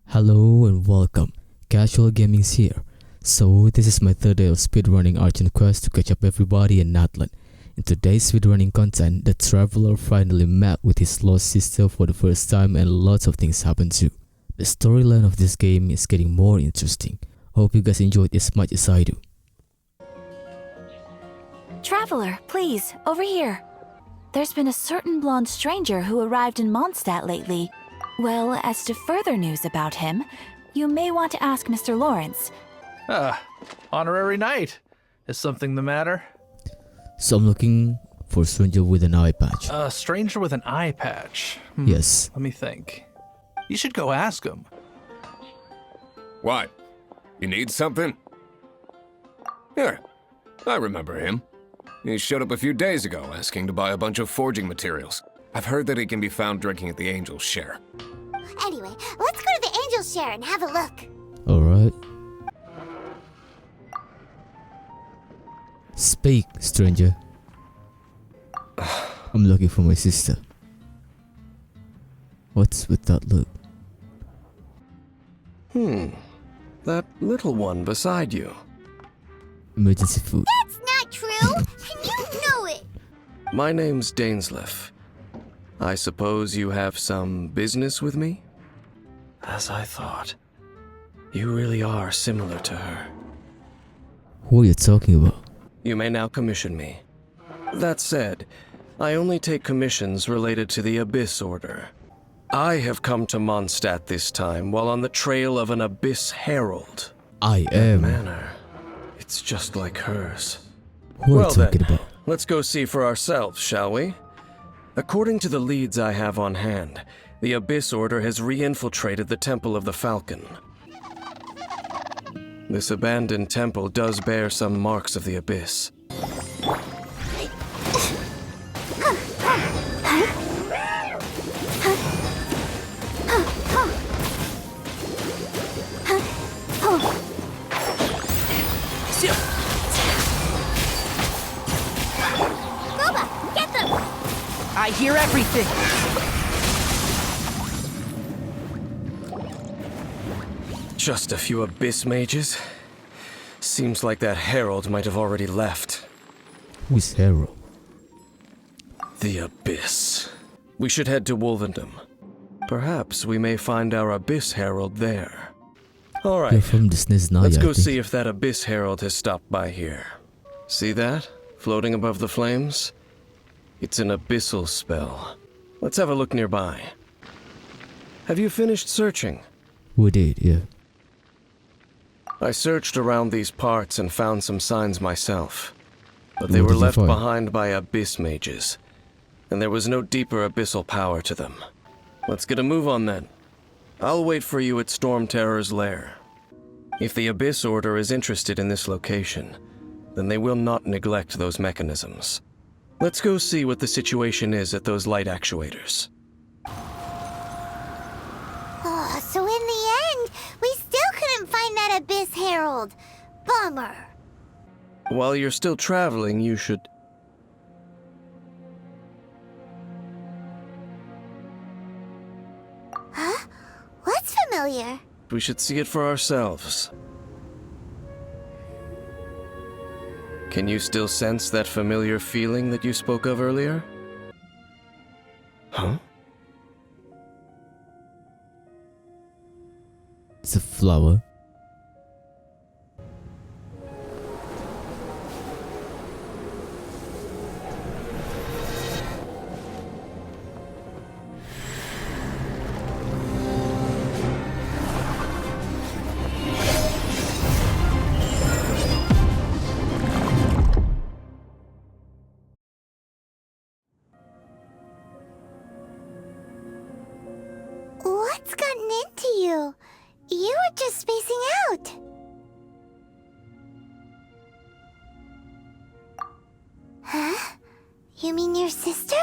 Hello and welcome. Casual Gaming's here. So this is my third day of speedrunning Archon quest to catch up everybody in Natlan. In today's speedrunning content, the traveler finally met with his lost sister for the first time and lots of things happen too. The storyline of this game is getting more interesting. Hope you guys enjoyed as much as I do. Traveler, please, over here. There's been a certain blonde stranger who arrived in Mondstadt lately. Well, as to further news about him, you may want to ask Mr. Lawrence. Honorary knight. Is something the matter? So I'm looking for a stranger with an eye patch. A stranger with an eye patch? Yes. Let me think. You should go ask him. What? You need something? Here, I remember him. He showed up a few days ago asking to buy a bunch of forging materials. I've heard that he can be found drinking at the Angel's Share. Anyway, let's go to the Angel's Share and have a look. Alright. Speak, stranger. I'm looking for my sister. What's with that look? That little one beside you. Emergency food. That's not true, and you know it. My name's Dainsleif. I suppose you have some business with me? As I thought. You really are similar to her. Who are you talking about? You may now commission me. That said, I only take commissions related to the Abyss Order. I have come to Mondstadt this time while on the trail of an Abyss Herald. I am. Manner. It's just like hers. Who are you Well talking then, about? let's go see for ourselves, shall we? According to the leads I have on hand, the Abyss Order has re-infiltrated the Temple of the Falcon. This abandoned temple does bear some marks of the Abyss. Boba, get them! I hear everything! Just a few Abyss mages? Seems like that Herald might have already left. Who's Herald? The Abyss. We should head to Wolvendom. Perhaps we may find our Abyss Herald there. You're Alright, from the SNES now, let's I go think. see if that Abyss Herald has stopped by here. See that? Floating above the flames? It's an abyssal spell. Let's have a look nearby. Have you finished searching? We did, yeah. I searched around these parts and found some signs myself. But they What were did you left find? behind by Abyss mages. And there was no deeper abyssal power to them. Let's get a move on then. I'll wait for you at Storm Terror's lair. If the Abyss Order is interested in this location, then they will not neglect those mechanisms. Let's go see what the situation is at those light actuators. Oh, so in the end, we still couldn't find that Abyss Herald. Bummer. While you're still traveling, you should... Huh? What's familiar? We should see it for ourselves. Can you still sense that familiar feeling that you spoke of earlier? Huh? It's a flower. What's gotten into you? You were just spacing out. Huh? You mean your sister?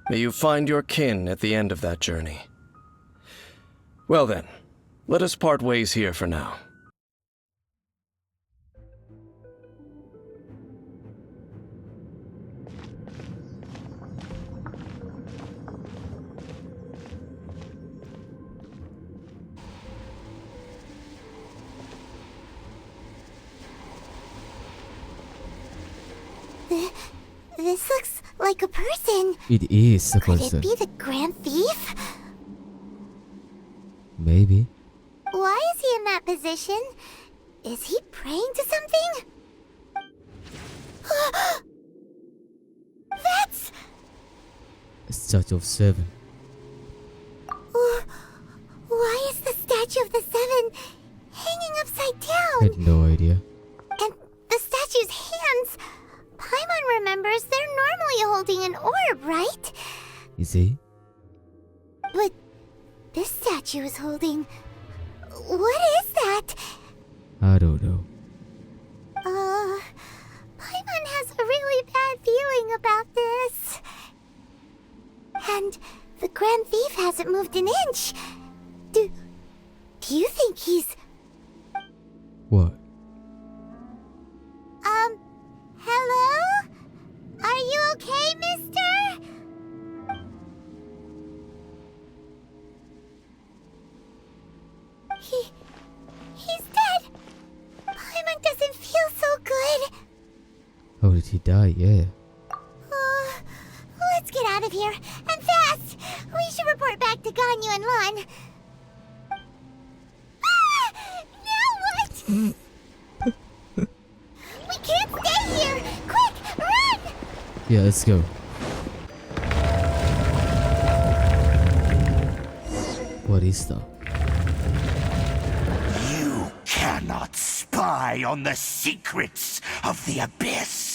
May you find your kin at the end of that journey. Well then, let us part ways here for now. This looks like a person. It is a Could person. it be the Grand Thief? Maybe. Why is he in that position? Is he praying to something? That's... A statue of 7. Why is the statue of the 7 hanging upside I down? had no idea. And the statue's hands... Paimon remembers they're normally holding an orb, right? Is he? But this statue is holding... What is that? I don't know. Paimon has a really bad feeling about this. And the Grand Thief hasn't moved an inch. Do you think he's... What? Hello? Are you okay, mister? He's dead. Paimon doesn't feel so good. How did he die? Yeah. Let's get out of here, and fast! We should report back to Ganyu and Lan. Now what? We can't stay here! Quick, run! Yeah, let's go. What is that? You cannot spy on the secrets of the Abyss.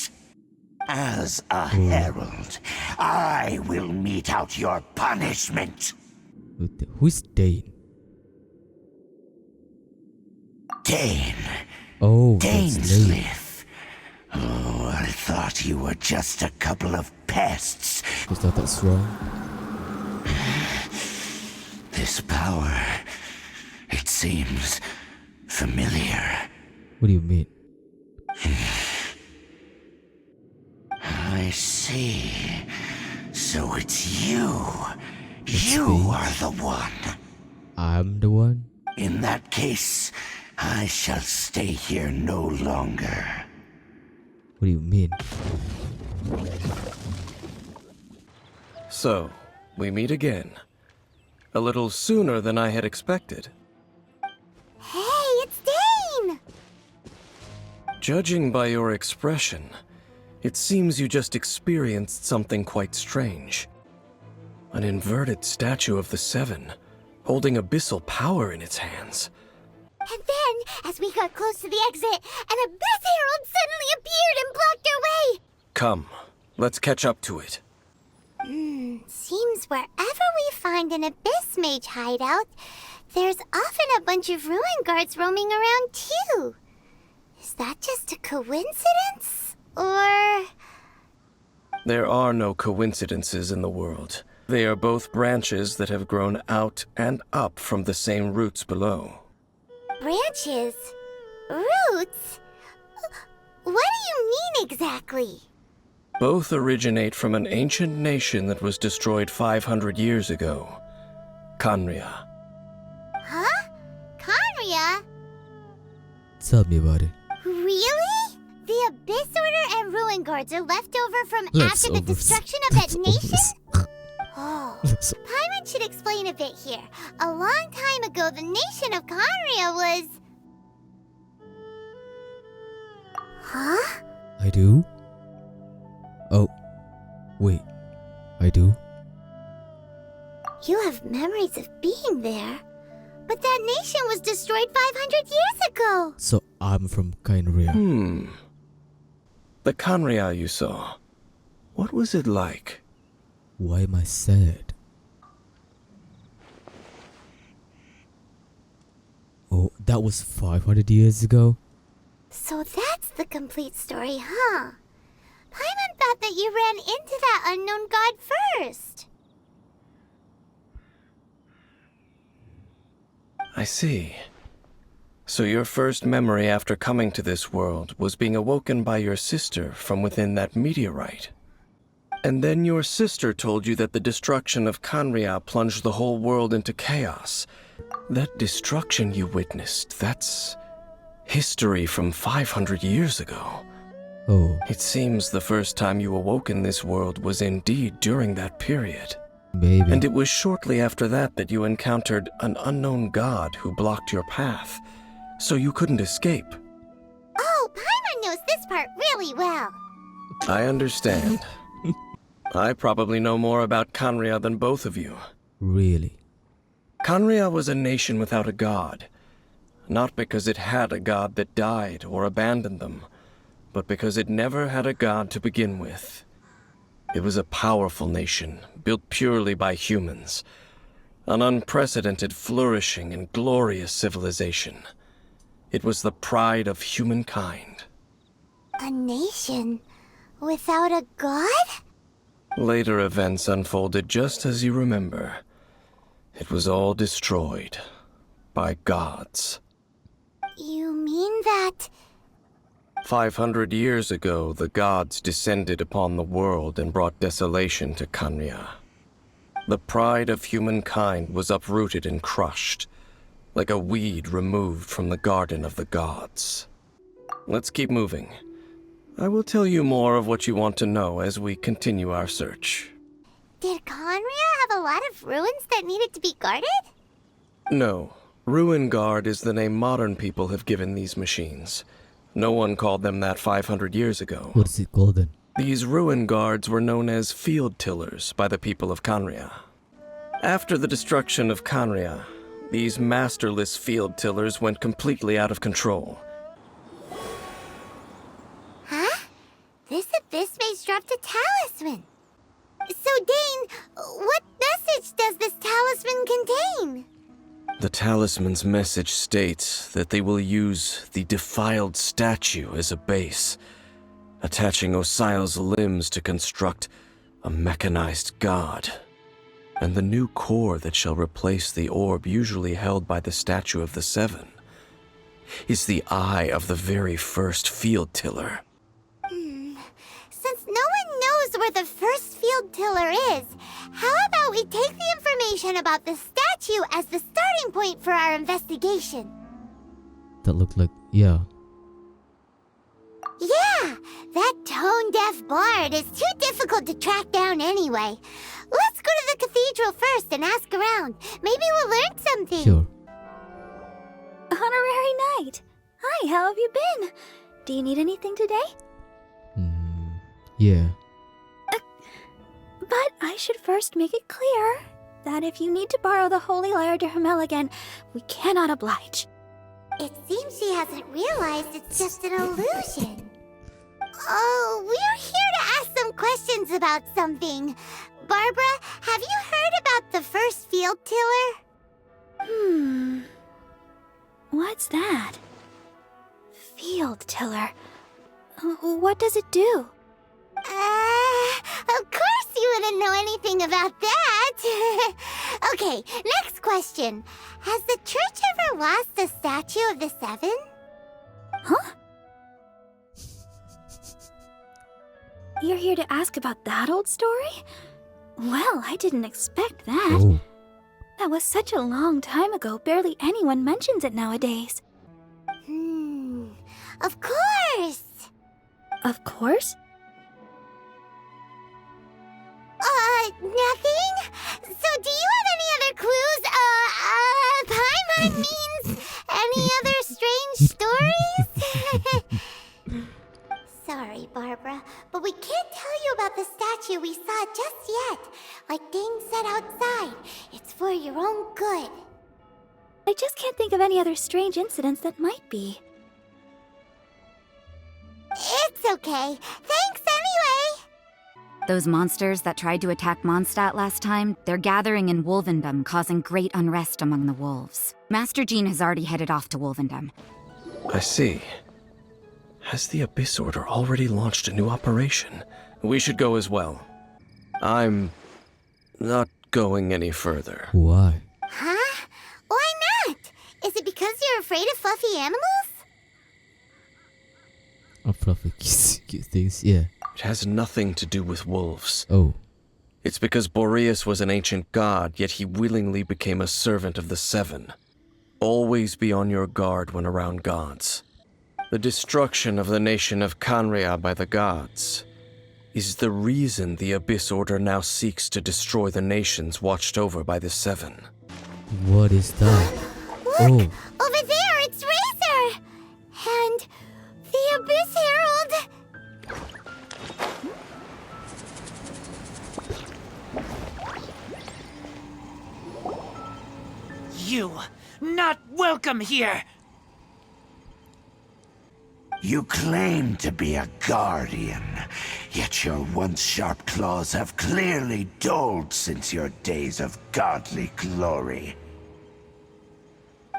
As a herald, I will mete out your punishment. Who's Dane? Dane. Oh, that's Liyue. Dainsleif. Oh, I thought you were just a couple of pests. Is that wrong? This power, it seems familiar. What do you mean? I see. So it's you. You me. are the one. I'm the one? In that case, I shall stay here no longer. What do you mean? So, we meet again. A little sooner than I had expected. Hey, it's Dane! Judging by your expression, it seems you just experienced something quite strange. An inverted statue of the 7, holding abyssal power in its hands. And then, as we got close to the exit, an Abyss Herald suddenly appeared and blocked our way! Come, let's catch up to it. Seems wherever we find an Abyss Mage hideout, there's often a bunch of ruin guards roaming around too. Is that just a coincidence? Or... There are no coincidences in the world. They are both branches that have grown out and up from the same roots below. branches? Roots? What do you mean exactly? Both originate from an ancient nation that was destroyed 500 years ago. Khaenri'ah. Huh? Khaenri'ah? Tell me about it. Really? The Abyss Order and Ruin Guards are left over from after the destruction of that nation? Oh, Paimon should explain a bit here. A long time ago, the nation of Khaenri'ah was... Huh? I do? Oh, wait. I do? You have memories of being there. But that nation was destroyed 500 years ago. So I'm from Khaenri'ah. The Khaenri'ah you saw, what was it like? Why am I sad? Oh, that was 500 years ago? So that's the complete story, huh? Paimon thought that you ran into that unknown god first. I see. So your first memory after coming to this world was being awoken by your sister from within that meteorite. And then your sister told you that the destruction of Khaenri'ah plunged the whole world into chaos. That destruction you witnessed, that's history from 500 years ago. Oh, It seems the first time you awoke in this world was indeed during that period. maybe. And it was shortly after that that you encountered an unknown god who blocked your path, so you couldn't escape. Oh, Paimon knows this part really well. I understand. I probably know more about Khaenri'ah than both of you. Really? Khaenri'ah was a nation without a god, not because it had a god that died or abandoned them, but because it never had a god to begin with. It was a powerful nation, built purely by humans. An unprecedented, flourishing, and glorious civilization. It was the pride of humankind. A nation without a god? Later events unfolded just as you remember. It was all destroyed by gods. You mean that... 500 years ago, the gods descended upon the world and brought desolation to Khaenri'ah. The pride of humankind was uprooted and crushed, like a weed removed from the garden of the gods. Let's keep moving. I will tell you more of what you want to know as we continue our search. Did Khaenri'ah have a lot of ruins that needed to be guarded? No. Ruin Guard is the name modern people have given these machines. No one called them that 500 years ago. What is it called then? These ruin guards were known as field tillers by the people of Khaenri'ah. After the destruction of Khaenri'ah, these masterless field tillers went completely out of control. Huh? This abyss mage dropped a talisman. So, Dane, what message does this talisman contain? The talisman's message states that they will use the defiled statue as a base, attaching Osial's limbs to construct a mechanized god. And the new core that shall replace the orb usually held by the statue of the Seven is the eye of the very first field tiller. Since no one knows where the first field tiller is, how about we take the information about the statue as the starting point for our investigation? That looked like, yeah. Yeah, that tone-deaf bard is too difficult to track down anyway. Let's go to the cathedral first and ask around. Maybe we'll learn something. Sure. Honorary Knight. Hi, how have you been? Do you need anything today? Yeah. But I should first make it clear that if you need to borrow the Holy Lyre to Hermel again, we cannot oblige. It seems she hasn't realized it's just an illusion. Oh, we're here to ask some questions about something. Barbara, have you heard about the first field tiller? What's that? Field tiller. What does it do? Of course you wouldn't know anything about that. Okay, next question. Has the church ever lost a statue of the Seven? Huh? You're here to ask about that old story? Well, I didn't expect that. Oh. That was such a long time ago, barely anyone mentions it nowadays. Of course! Of course? Nothing? So do you have any other clues? Paimon means any other strange stories? Sorry, Barbara, but we can't tell you about the statue we saw just yet. Like Dane said outside, it's for your own good. I just can't think of any other strange incidents that might be. It's okay. Thanks anyway! Those monsters that tried to attack Mondstadt last time, they're gathering in Wolvendom, causing great unrest among the wolves. Master Jean has already headed off to Wolvendom. I see. Has the Abyss Order already launched a new operation? We should go as well. I'm not going any further. Why? Huh? Why not? Is it because you're afraid of fluffy animals? Oh, fluffy cute things, yeah. It has nothing to do with wolves. Oh. It's because Boreas was an ancient god, yet he willingly became a servant of the Seven. Always be on your guard when around gods. The destruction of the nation of Khaenri'ah by the gods is the reason the Abyss Order now seeks to destroy the nations watched over by the Seven. What is that? Look! Oh. Over there, it's Razor! And the Abyss Herald! You, not welcome here! You claim to be a guardian, yet your once sharp claws have clearly dulled since your days of godly glory.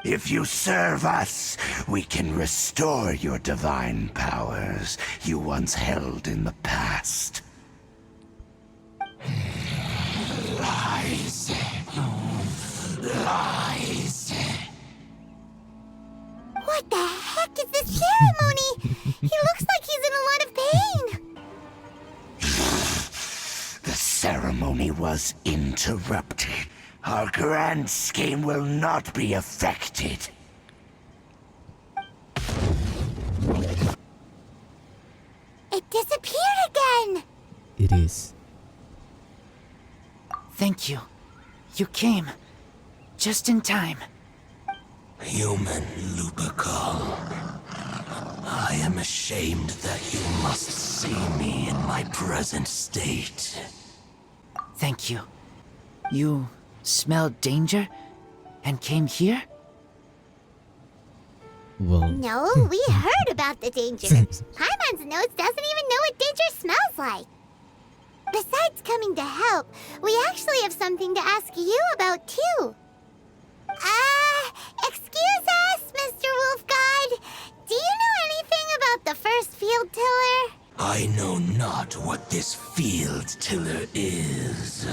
If you serve us, we can restore your divine powers you once held in the past. Lies. Lies. What the heck is this ceremony? He looks like he's in a lot of pain. The ceremony was interrupted. Our grand scheme will not be affected. It disappeared again. It is. Thank you. You came. Just in time. Human Lupercal, I am ashamed that you must see me in my present state. Thank you. You smelled danger and came here? Well. No, we heard about the danger. Paimon's nose doesn't even know what danger smells like. Besides coming to help, we actually have something to ask you about too. Excuse us, Mr. Wolfguard. Do you know anything about the first field tiller? I know not what this field tiller is.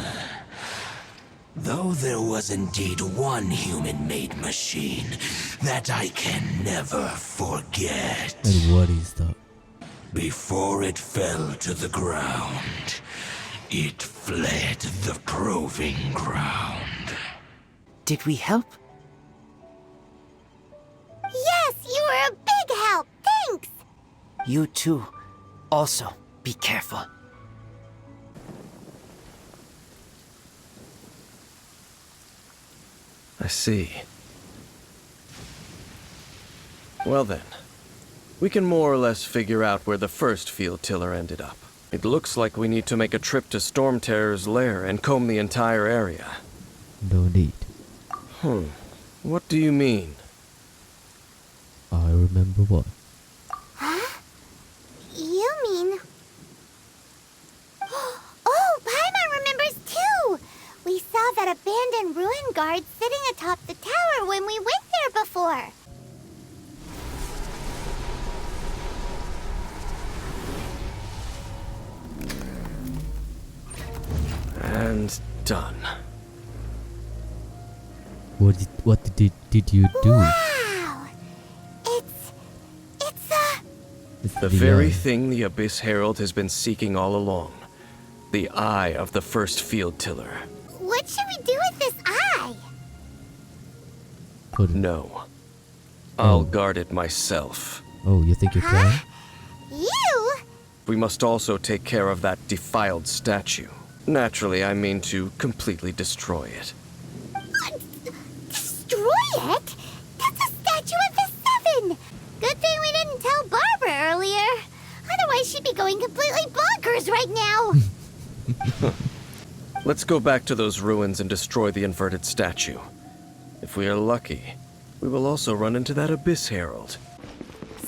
Though there was indeed one human-made machine that I can never forget. And what is that? Before it fell to the ground, it fled the proving ground. Did we help? Yes, you were a big help. Thanks. You too. Also, be careful. I see. Well then, we can more or less figure out where the first field tiller ended up. It looks like we need to make a trip to Storm Terror's lair and comb the entire area. No need. What do you mean? I remember what? Huh? You mean... Oh, Paimon remembers too! We saw that abandoned ruin guard sitting atop the tower when we went there before. And done. What did you do? Wow! It's The very thing the Abyss Herald has been seeking all along. The eye of the first field tiller. What should we do with this eye? Put it. No. I'll guard it myself. Oh, you think you can? You? We must also take care of that defiled statue. Naturally, I mean to completely destroy it. What? Destroy it? That's a statue of the Seven! Good thing we didn't tell Barbara earlier. Otherwise, she'd be going completely bonkers right now. Let's go back to those ruins and destroy the inverted statue. If we are lucky, we will also run into that Abyss Herald.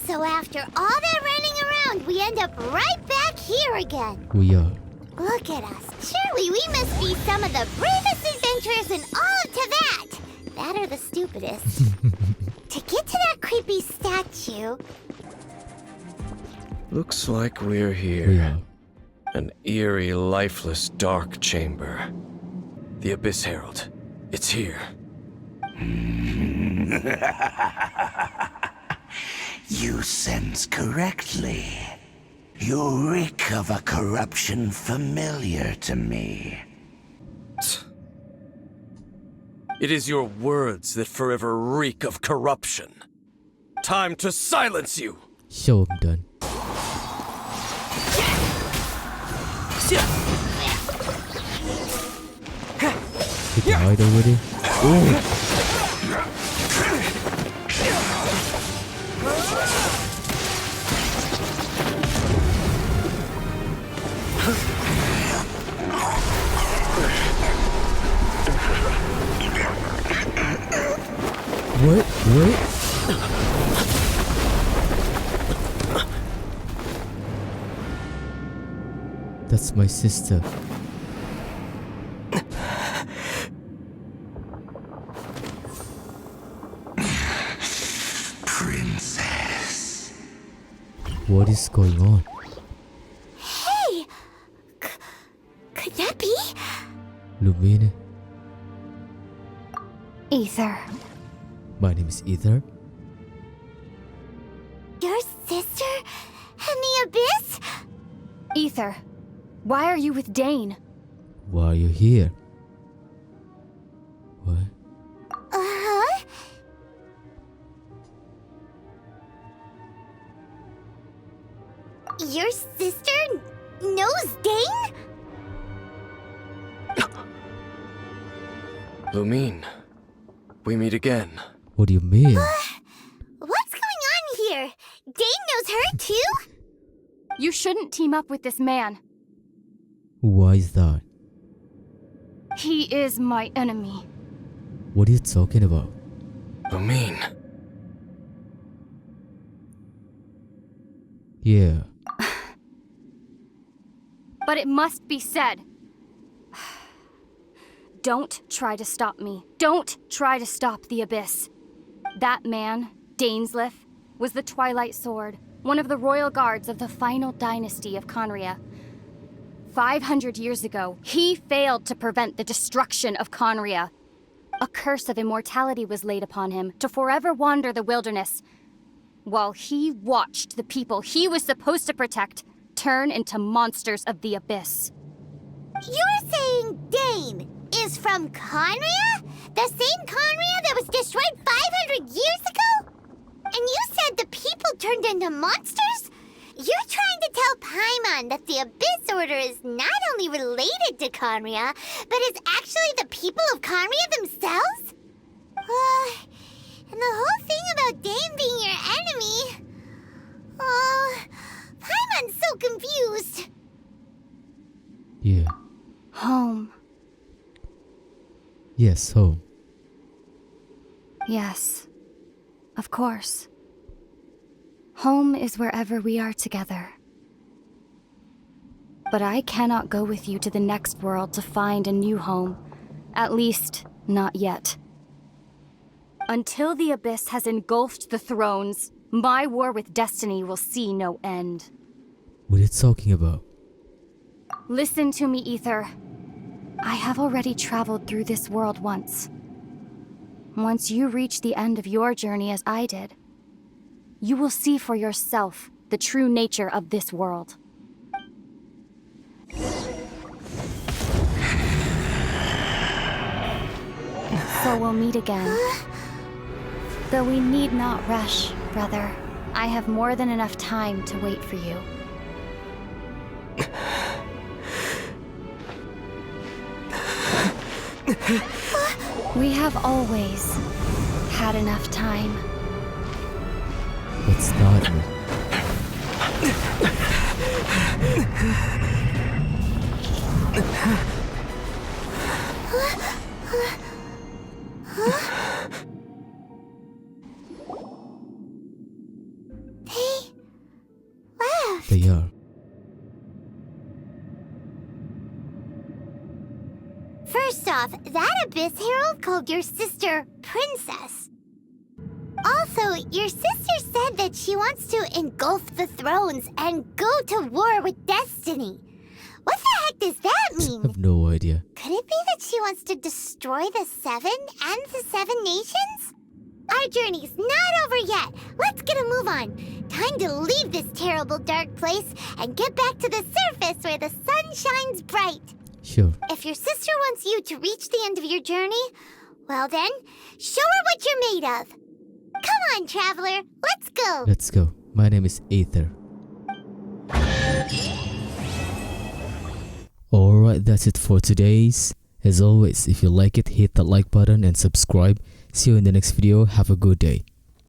So after all that running around, we end up right back here again. We are. Look at us. Surely we must be some of the bravest adventurers in all of Teyvat. That or the stupidest. To get to that creepy statue... Looks like we're here. We are. An eerie, lifeless, dark chamber. The Abyss Herald. It's here. You sense correctly. You reek of a corruption familiar to me. It is your words that forever reek of corruption. Time to silence you! Show him done. He died already? Oh! What? That's my sister. Princess. What is going on? Hey! Could that be? Lumine? Aether. My name is Aether. Your sister? In the Abyss? Aether, why are you with Dane? Why are you here? What? Uh-huh. Your sister knows Dane? Lumine, we meet again. What do you mean? What's going on here? Dane knows her too? You shouldn't team up with this man. Why is that? He is my enemy. What are you talking about? Lumine. Yeah. But it must be said. Don't try to stop me. Don't try to stop the Abyss. That man, Dainsleif, was the Twilight Sword, one of the royal guards of the final dynasty of Conria. 500 years ago, he failed to prevent the destruction of Conria. A curse of immortality was laid upon him to forever wander the wilderness, while he watched the people he was supposed to protect turn into monsters of the Abyss. You're saying Dane is from Conria? The same Conria that was destroyed 500 years ago? And you said the people turned into monsters? You're trying to tell Paimon that the Abyss Order is not only related to Conria, but is actually the people of Conria themselves? And the whole thing about Dane being your enemy... Paimon's so confused. Yeah. Home. Yes, home. Yes, of course. Home is wherever we are together. But I cannot go with you to the next world to find a new home. At least, not yet. Until the Abyss has engulfed the thrones, my war with destiny will see no end. What are you talking about? Listen to me, Aether. I have already traveled through this world once. Once you reach the end of your journey as I did, you will see for yourself the true nature of this world. So we'll meet again. Though we need not rush, brother. I have more than enough time to wait for you. We have always had enough time. Let's start with... They are. First off, that Abyss Herald called your sister Princess. Also, your sister said that she wants to engulf the thrones and go to war with destiny. What the heck does that mean? I have no idea. Could it be that she wants to destroy the Seven and the Seven Nations? Our journey's not over yet. Let's get a move on. Time to leave this terrible dark place and get back to the surface where the sun shines bright. Sure. If your sister wants you to reach the end of your journey, well then, show her what you're made of. Come on, traveler. Let's go. Let's go. My name is Aether. Alright, that's it for today's. As always, if you like it, hit that like button and subscribe. See you in the next video. Have a good day.